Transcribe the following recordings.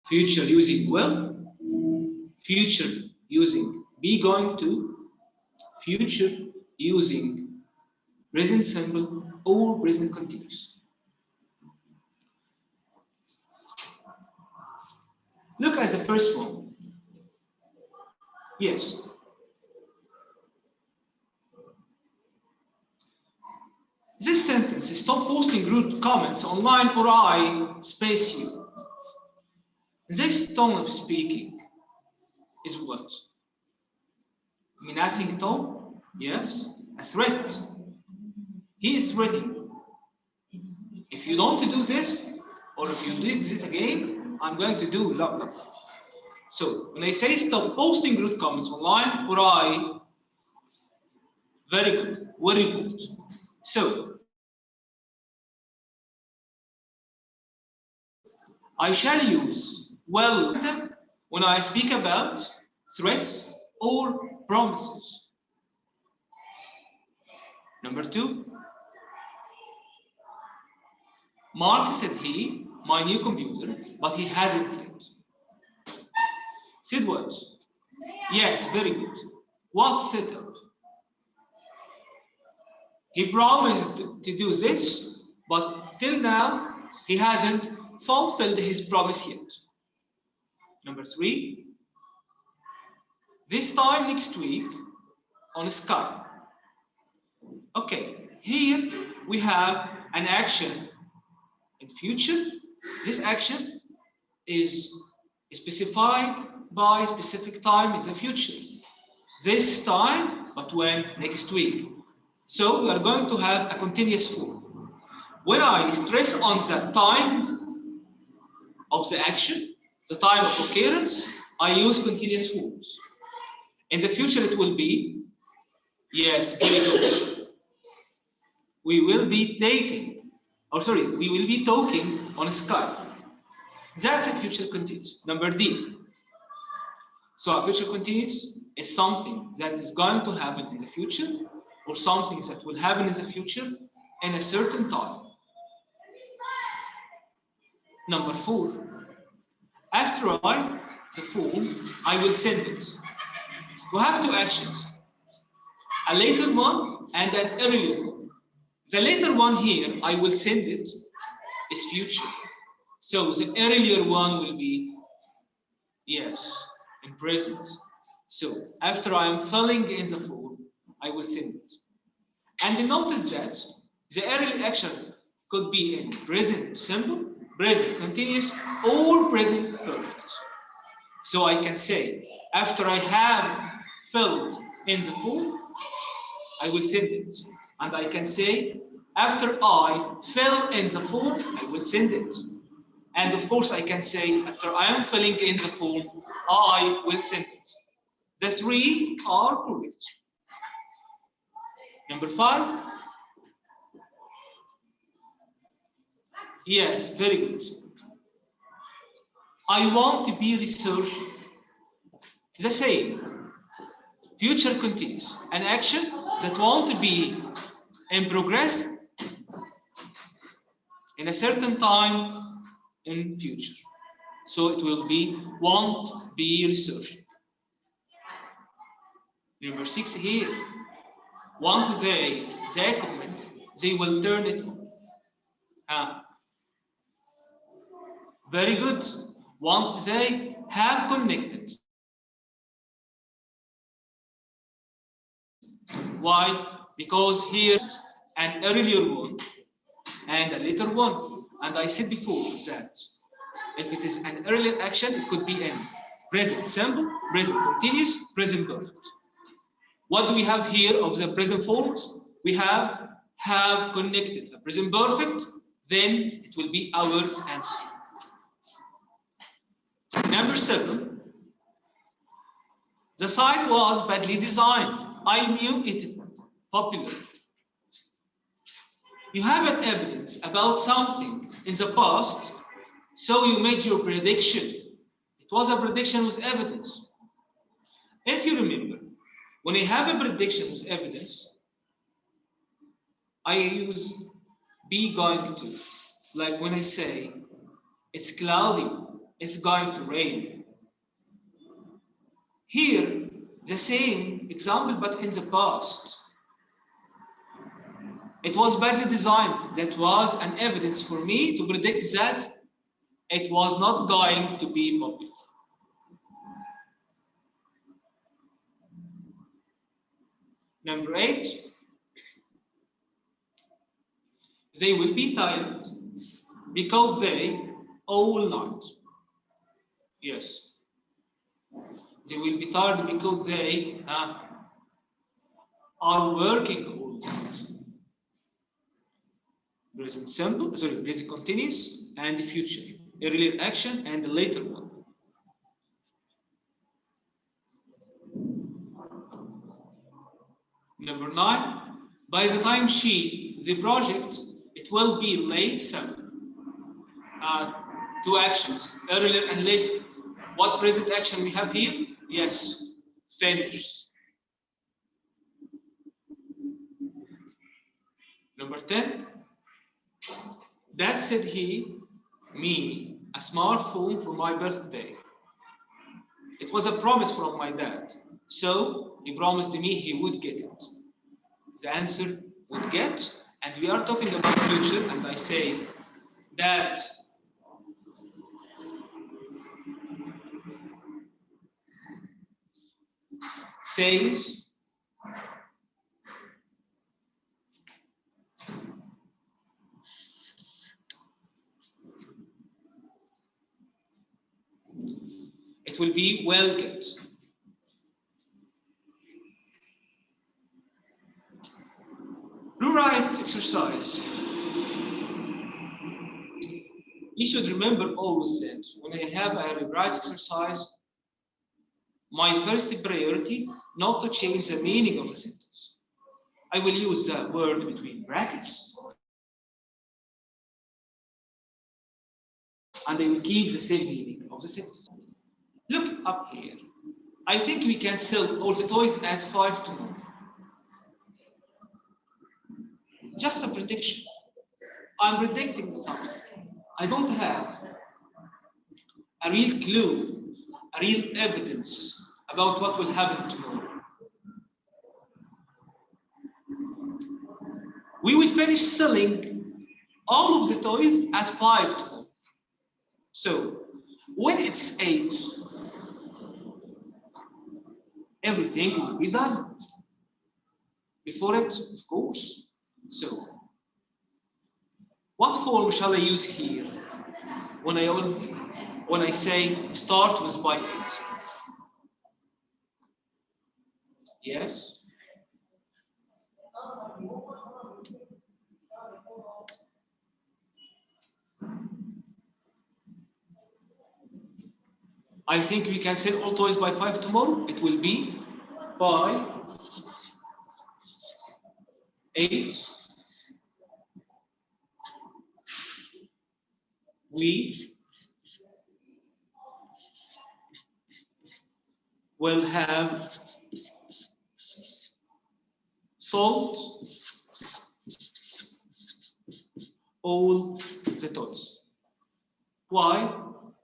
future using will, future using be going to, future using present simple or present continuous. Look at the first one. Yes. This sentence, stop posting rude comments online or I space you. This tone of speaking is what? Menacing tone? Yes. A threat. He is ready. If you don't do this, or if you do this again, I'm going to do blah, blah, blah. So when I say stop posting rude comments online, or I, very good, very good. So I shall use well when I speak about threats or promises. Number 2, Mark said he, my new computer, but he hasn't yet. Said what? Yes, very good. What setup? He promised to do this, but till now, he hasn't fulfilled his promise yet. Number 3, this time next week on Skype. Okay, here we have an action in future. This action is specified by specific time in the future. This time, but when? Next week. So we are going to have a continuous form. When I stress on the time of the action, the time of occurrence, I use continuous forms. In the future, it will be, yes, very good. We will be talking on Skype. That's a future continuous. Number D. So a future continuous is something that is going to happen in the future, or something that will happen in the future in a certain time. Number 4. After I write the form, I will send it. We have 2 actions, a later one and an earlier one. The later one here, I will send it, is future. So the earlier one will be, yes, in present. So after I am filling in the form, I will send it. And notice that the early action could be in present simple, present continuous, or present perfect. So I can say, after I have filled in the form, I will send it. And I can say, after I fill in the form, I will send it. And of course, I can say, after I am filling in the form, I will send it. The 3 are correct. Number 5. Yes, very good. I want to be researching. The same. Future continuous. An action that want to be in progress in a certain time in future. So it will be want be researching. Number 6 here. Once they comment, they will turn it on. Very good. Once they have connected. Why? Because here an earlier one and a later one. And I said before that if it is an earlier action, it could be in present simple, present continuous, present perfect. What do we have here of the present forms? We have connected a present perfect, then it will be our answer. Number 7, the site was badly designed. I knew it popular. You have an evidence about something in the past, so you made your prediction. It was a prediction with evidence. If you remember, when I have a prediction with evidence, I use be going to. Like when I say, it's cloudy, it's going to rain. Here, the same example, but in the past. It was badly designed. That was an evidence for me to predict that it was not going to be popular. Number 8, they will be tired because they all night. Yes. They will be tired because they are working all night. Present simple, present continuous, and the future. Earlier action and the later one. Number 9, by the time the project, it will be late summer. 2 actions, earlier and later. What present action we have here? Yes, finish. Number 10, Dad said me, a smartphone for my birthday. It was a promise from my dad. So he promised me he would get it. The answer would get, and we are talking about future, and I say that says it will be well get. Rewrite exercise. You should remember always that when I have a rewrite exercise, my first priority not to change the meaning of the sentence. I will use the word between brackets and I will keep the same meaning of the sentence. Look up here. I think we can sell all the toys at 5 tomorrow. Just a prediction. I'm predicting something. I don't have a real clue, a real evidence about what will happen tomorrow. We will finish selling all of the toys at 5 tomorrow. So when it's 8, everything will be done. Before it, of course. So what form shall I use here when I say start with by 8? Yes? I think we can sell all toys by 5 tomorrow. It will be by 8. We will have sold all the toys. Why?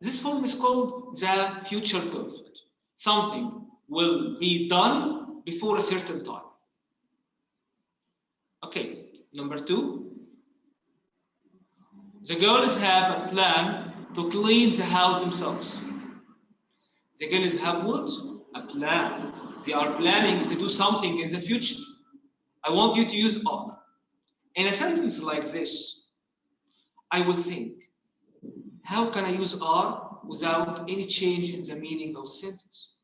This form is called the future perfect. Something will be done before a certain time. Okay, number 2. The girls have a plan to clean the house themselves. The girls have what? A plan. They are planning to do something in the future. I want you to use are. In a sentence like this, I will think, how can I use are without any change in the meaning of the sentence?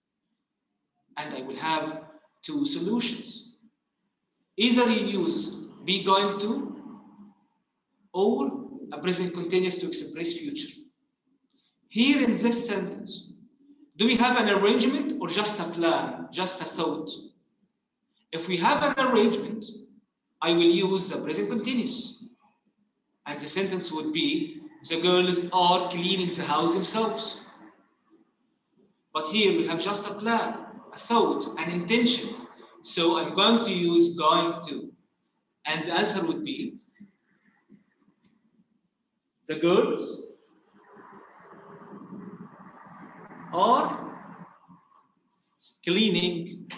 And I will have 2 solutions. Either you use be going to or a present continuous to express future. Here in this sentence, do we have an arrangement or just a plan, just a thought? If we have an arrangement, I will use the present continuous. And the sentence would be, the girls are cleaning the house themselves. But here we have just a plan, a thought, an intention. So I'm going to use going to. And the answer would be, the girls or cleaning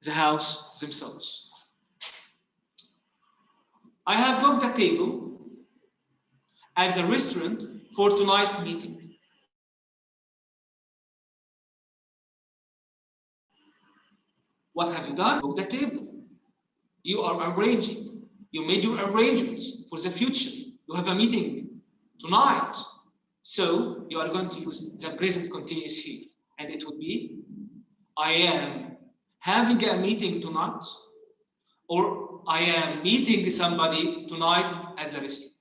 the house themselves. I have booked a table at the restaurant for tonight's meeting. What have you done? Book the table. You are arranging. You made your arrangements for the future. You have a meeting tonight. So you are going to use the present continuous here. And it would be, I am having a meeting tonight, or I am meeting somebody tonight at the restaurant.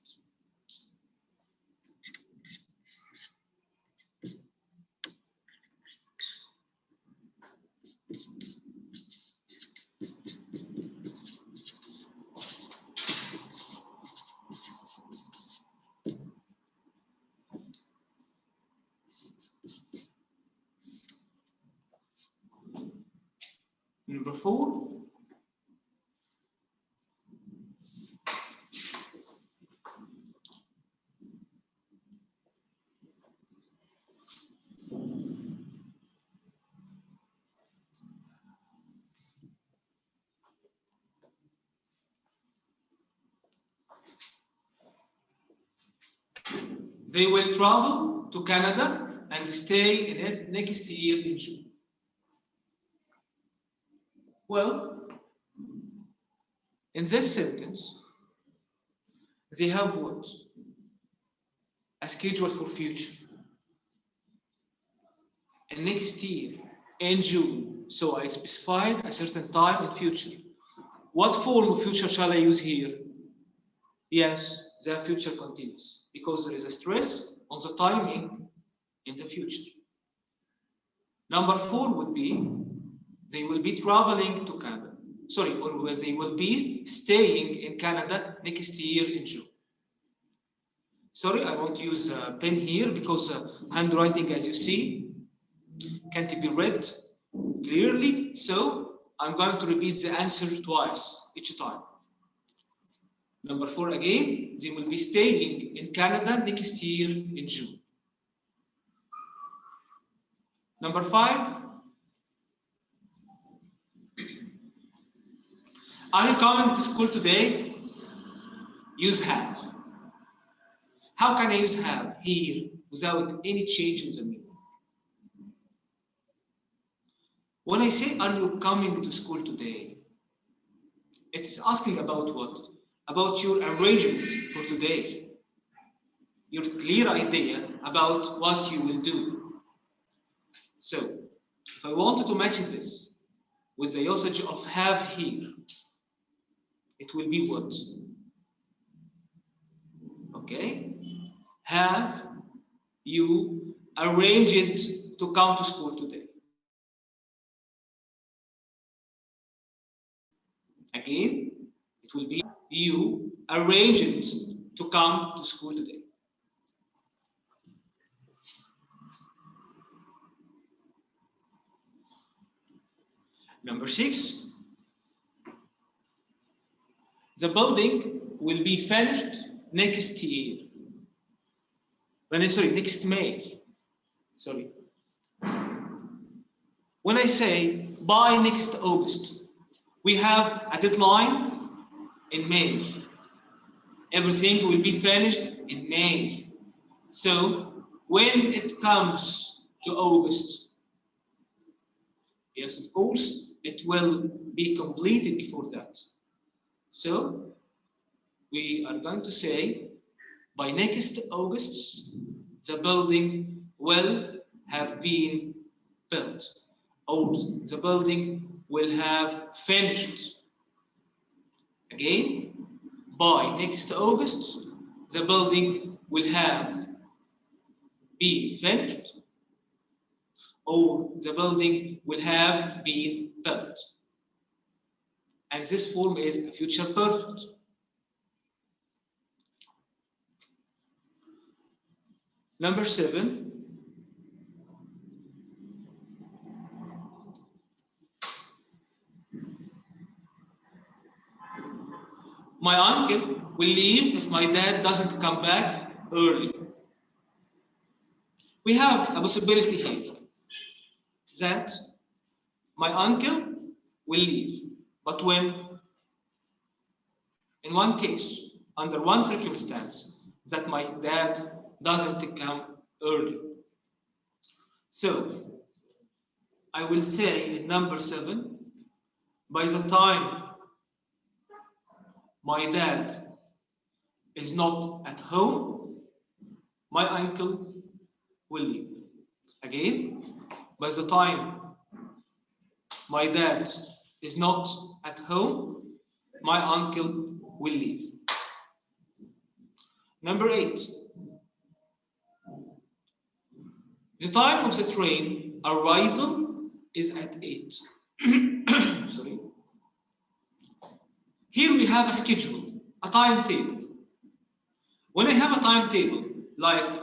Number 4. They will travel to Canada and stay in it next year in June. Well, in this sentence, they have what? A schedule for future. And next year in June, so I specified a certain time in future. What form of future shall I use here? Yes, the future continuous, because there is a stress on the timing in the future. Number 4 would be, they will be traveling to Canada. Sorry, or they will be staying in Canada next year in June. Sorry, I won't use a pen here because handwriting, as you see, can't be read clearly. So I'm going to repeat the answer twice each time. Number 4 again, they will be staying in Canada next year in June. Number 5, are you coming to school today? Use have. How can I use have here without any change in the meaning? When I say, are you coming to school today? It's asking about what? About your arrangements for today. Your clear idea about what you will do. So, if I wanted to match this with the usage of have here, it will be what? Okay? Have you arranged to come to school today? Again, it will be you arranged to come to school today. Number 6, the building will be finished next year. Next May. Sorry. When I say by next August, we have a deadline in May. Everything will be finished in May. So when it comes to August, yes, of course, it will be completed before that. So we are going to say by next August, the building will have been built, or the building will have finished. Again, by next August, the building will have been finished, or the building will have been built. And this form is a future perfect. Number 7, my uncle will leave if my dad doesn't come back early. We have a possibility here that my uncle will leave, but when? In one case, under one circumstance, that my dad doesn't come early. So I will say in number 7, by the time my dad is not at home, my uncle will leave. Again, by the time my dad is not at home, my uncle will leave. Number 8, the time of the train arrival is at 8. Sorry. Here we have a schedule, a timetable. When I have a timetable, like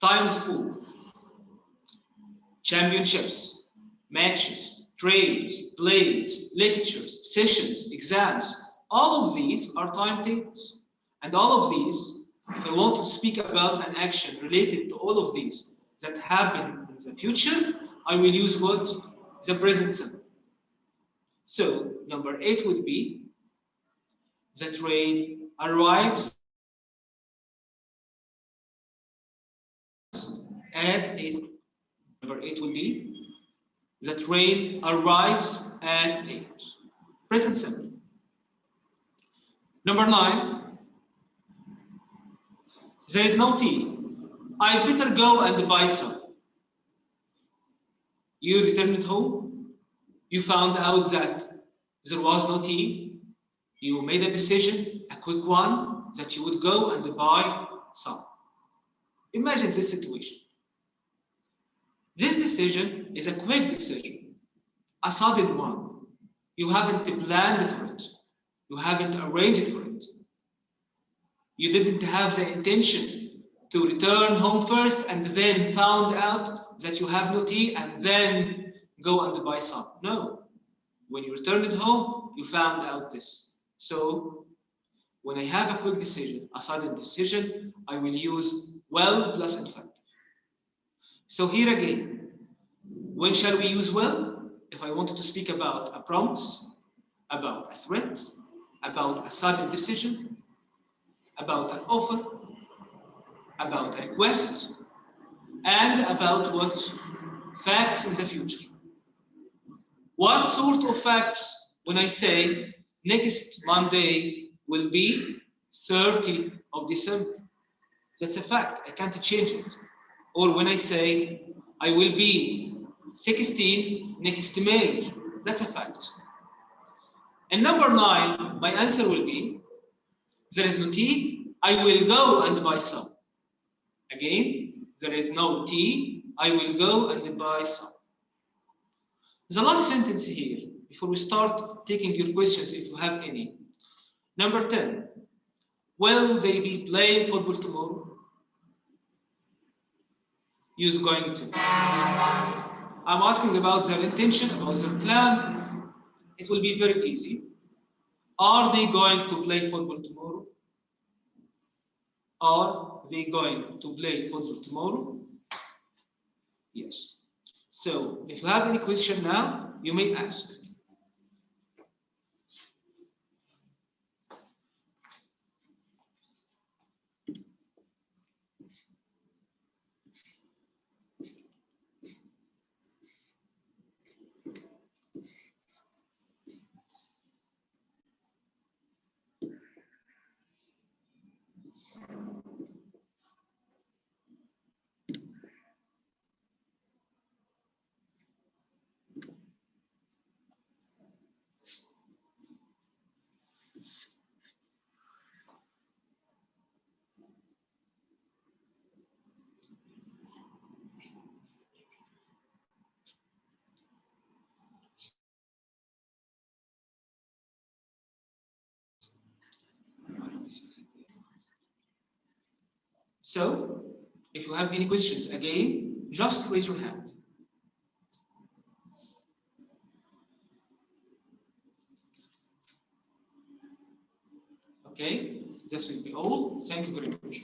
times for championships, matches, trains, plays, lectures, sessions, exams, all of these are timetables. And all of these, if I want to speak about an action related to all of these that happen in the future, I will use what? The present simple. So number 8 would be the train arrives at 8. Number 8 will be the train arrives at 8. Present simple. Number 9, there is no tea. I better go and buy some. You returned home. You found out that there was no tea. You made a decision, a quick one, that you would go and buy some. Imagine this situation. This decision is a quick decision, a sudden one. You haven't planned for it. You haven't arranged for it. You didn't have the intention to return home first and then found out that you have no tea and then go and buy some. No. When you returned home, you found out this. So when I have a quick decision, a sudden decision, I will use well plus infinitive. So here again, when shall we use well? If I wanted to speak about a promise, about a threat, about a sudden decision, about an offer, about a request, and about what? Facts in the future. What sort of facts when I say next Monday will be 30 of December? That's a fact. I can't change it. Or when I say I will be 16 next May, that's a fact. And number 9, my answer will be there is no tea, I will go and buy some. Again, there is no tea, I will go and buy some. The last sentence here, before we start taking your questions if you have any. Number 10, will they be playing football tomorrow? Use going to. I'm asking about their intention, about their plan. It will be very easy. Are they going to play football tomorrow? Are they going to play football tomorrow? Yes. So, if you have any question now, you may ask. So, if you have any questions, again, just raise your hand. Okay, this will be all. Thank you very much.